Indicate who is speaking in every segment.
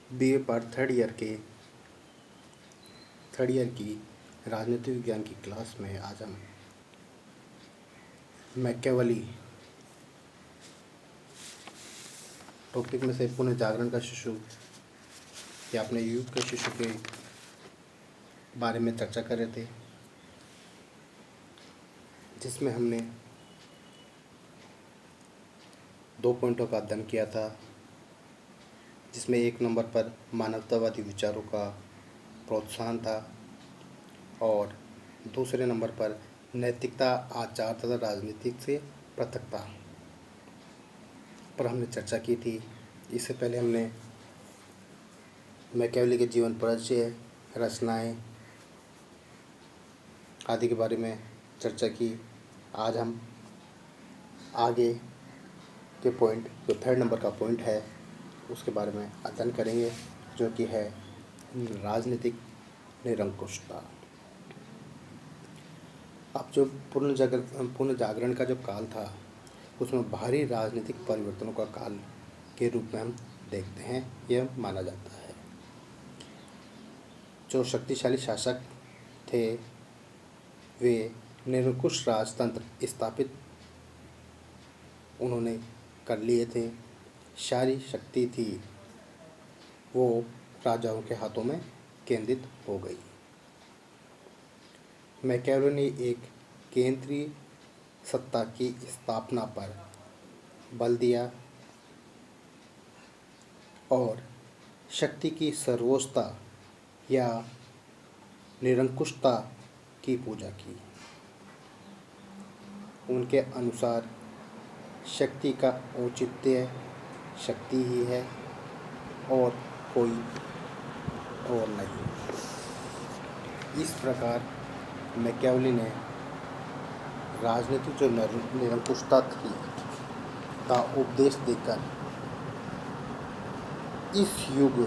Speaker 1: BA पर third year की राजनीति विज्ञान की क्लास में आज हम मैकियावेली टॉपिक में से पुनः जागरण का शिशु या अपने युग के शिशु के बारे में चर्चा कर रहे थे, जिसमें हमने 2 पॉइंटों का अध्ययन किया था, जिसमें 1 नंबर पर मानवतावादी विचारों का प्रोत्साहन था और दूसरे नंबर पर नैतिकता, आचार तथा राजनीतिक से पृथकता पर हमने चर्चा की थी। इससे पहले हमने मैकियावेली के जीवन परिचय, रचनाएं आदि के बारे में चर्चा की। आज हम आगे के पॉइंट, जो 3rd नंबर का पॉइंट है, उसके बारे में अध्ययन करेंगे, जो कि है राजनीतिक निरंकुशता। अब जो पुनः जागरण का जो काल था, उसमें भारी राजनीतिक परिवर्तनों का काल के रूप में हम देखते हैं, यह माना जाता है। जो शक्तिशाली शासक थे वे निरंकुश राजतंत्र स्थापित उन्होंने कर लिए थे। सारी शक्ति थी वो राजाओं के हाथों में केंद्रित हो गई। मैकियावेली ने एक केंद्रीय सत्ता की स्थापना पर बल दिया और शक्ति की सर्वोच्चता या निरंकुशता की पूजा की। उनके अनुसार शक्ति का औचित्य शक्ति ही है और कोई और नहीं। इस प्रकार मैकियावेली ने राजनीतिक जो निरंकुशता थी का उपदेश देकर इस युग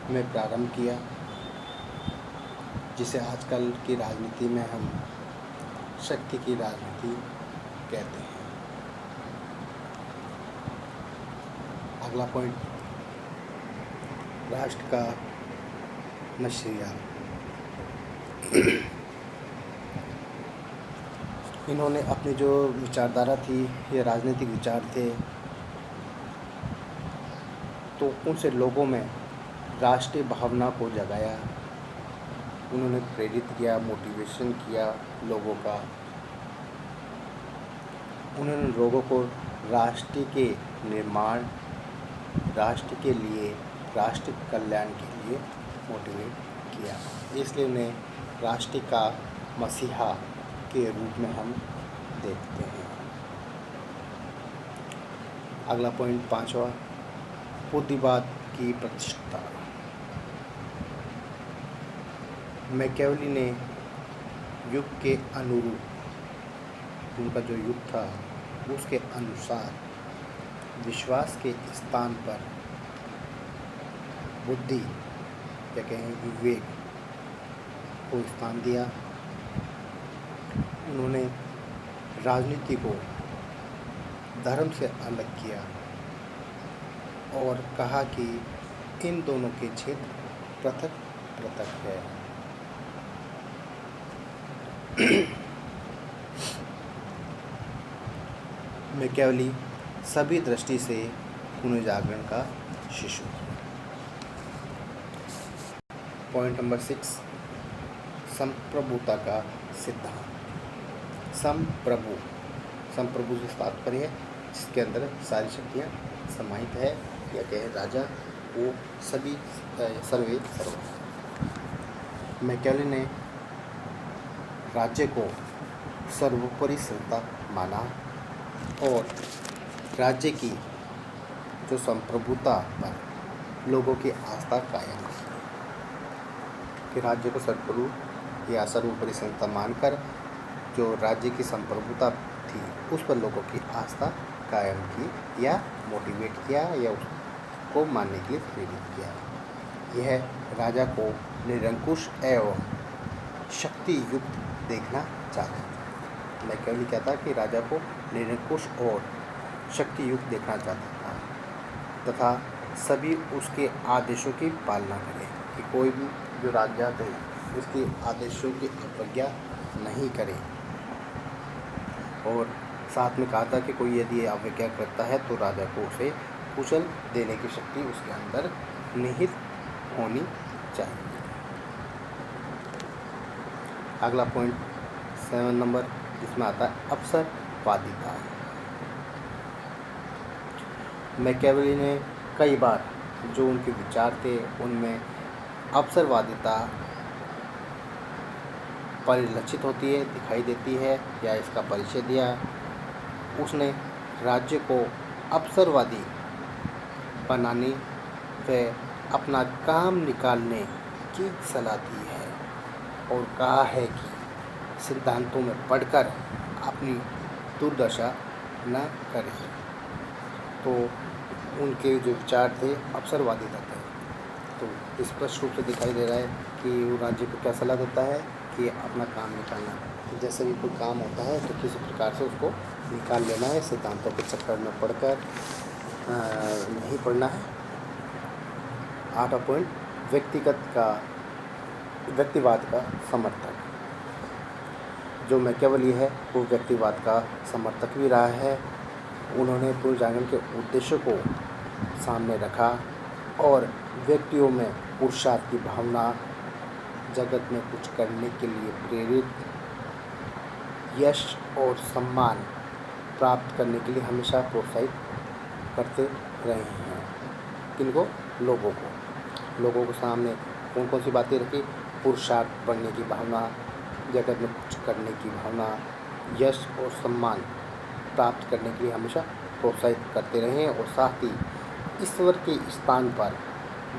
Speaker 1: में प्रारंभ किया, जिसे आजकल की राजनीति में हम शक्ति की राजनीति कहते हैं। अगला पॉइंट, राष्ट्र का नज़रिया। इन्होंने अपनी जो विचारधारा थी, ये राजनीतिक विचार थे, तो उनसे लोगों में राष्ट्रीय भावना को जगाया। उन्होंने प्रेरित किया, मोटिवेशन किया लोगों का। उन्होंने लोगों को राष्ट्र के निर्माण, राष्ट्र के लिए, राष्ट्र कल्याण के लिए मोटिवेट किया। इसलिए उन्हें राष्ट्र का मसीहा के रूप में हम देखते हैं। अगला पॉइंट 5वां, बुद्धिवाद की प्रतिष्ठा। मैकियावेली ने युग के अनुरूप, उनका जो युग था उसके अनुसार विश्वास के स्थान पर बुद्धि या कहें विवेक को स्थान दिया। उन्होंने राजनीति को धर्म से अलग किया और कहा कि इन दोनों के क्षेत्र पृथक पृथक है। मैकियावेली सभी दृष्टि से पुनर्जागरण का शिशु। पॉइंट नंबर 6, संप्रभुता का सिद्धांत। संप्रभु से तात्पर्य है जिसके अंदर सारी शक्तियाँ समाहित है, या कहे राजा वो सभी सर्वे सर्व। मैकियावेली ने राज्य को सर्वोपरि सत्ता माना और राज्य की जो संप्रभुता पर लोगों की आस्था कायम की, कि राज्य को सर्वोपरि या सर्वोपरि सत्ता मानकर जो राज्य की संप्रभुता थी उस पर लोगों की आस्था कायम की या मोटिवेट किया या उसको मानने के लिए प्रेरित किया। यह राजा को निरंकुश एवं शक्ति युक्त देखना चाहता था। मैकियावेली कहता कि राजा को निरंकुश और शक्ति युक्त देखना चाहता था। तथा सभी उसके आदेशों की पालना करें, कि कोई भी जो राजा थे उसके आदेशों की अवज्ञा नहीं करे। और साथ में कहा था कि कोई यदि अवज्ञा करता है तो राजा को उसे कुचल देने की शक्ति उसके अंदर निहित होनी चाहिए। अगला पॉइंट 7 नंबर, जिसमें आता है अवसरवादिता। मैकियावेली ने कई बार जो उनके विचार थे उनमें अवसरवादिता परिलक्षित होती है, दिखाई देती है, या इसका परिचय दिया। उसने राज्य को अवसरवादी बनाने व अपना काम निकालने की सलाह दी है और कहा है कि सिद्धांतों में पढ़कर अपनी दुर्दशा न करें। तो उनके जो विचार थे अवसरवादिता थे। तो स्पष्ट रूप से दिखाई दे रहा है कि वो राज्य को क्या सलाह देता है कि अपना काम निकालना, जैसे भी कोई काम होता है तो किसी प्रकार से उसको निकाल लेना है, सिद्धांतों के चक्कर में पढ़कर नहीं पढ़ना है। 8वां पॉइंट, व्यक्तिवाद का समर्थक। जो मैकियावेली है वो व्यक्तिवाद का समर्थक भी रहा है। उन्होंने पुनर्जागरण के उद्देश्य को सामने रखा और व्यक्तियों में पुरुषार्थ की भावना, जगत में कुछ करने के लिए प्रेरित, यश और सम्मान प्राप्त करने के लिए हमेशा प्रोत्साहित करते रहे हैं। किनको? लोगों को सामने कौन कौन सी बातें रखी? पुरुषार्थ बढ़ने की भावना, जगत में कुछ करने की भावना, यश और सम्मान प्राप्त करने के लिए हमेशा प्रोत्साहित करते रहे और साथ ही ईश्वर के स्थान पर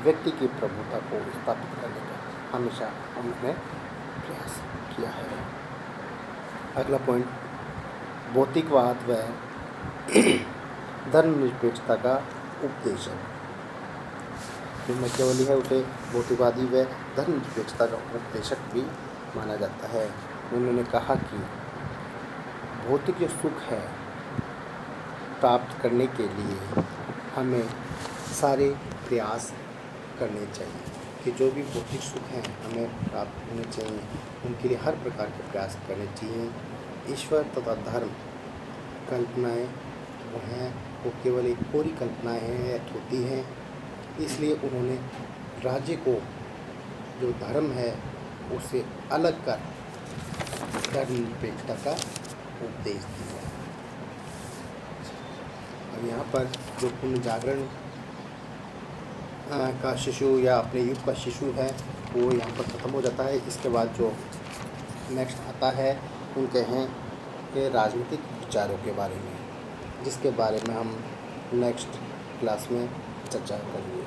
Speaker 1: व्यक्ति की प्रभुता को स्थापित करने का हमेशा उन्होंने प्रयास किया है। अगला पॉइंट, भौतिकवाद व धर्मनिरपेक्षता का उपदेशक। जो मैकियावेली है उसे भौतिकवादी व धर्मनिरपेक्षता का उपदेशक भी माना जाता है। उन्होंने कहा कि भौतिक जो सुख है प्राप्त करने के लिए हमें सारे प्रयास करने चाहिए, कि जो भी भौतिक सुख हैं हमें प्राप्त होने चाहिए, उनके लिए हर प्रकार के प्रयास करने चाहिए। ईश्वर तथा धर्म कल्पनाएं वो हैं, वो केवल एक कोरी कल्पनाएं होती हैं। इसलिए उन्होंने राज्य को जो धर्म है उससे अलग कर धर्मनिरपेक्षता का उपदेश दिया। अब यहाँ पर जो पुनर्जागरण का शिशु या अपने युग का शिशु है वो यहाँ पर ख़त्म हो जाता है। इसके बाद जो नेक्स्ट आता है उनके हैं कि राजनीतिक विचारों के बारे में, जिसके बारे में हम नेक्स्ट क्लास में चर्चा करेंगे।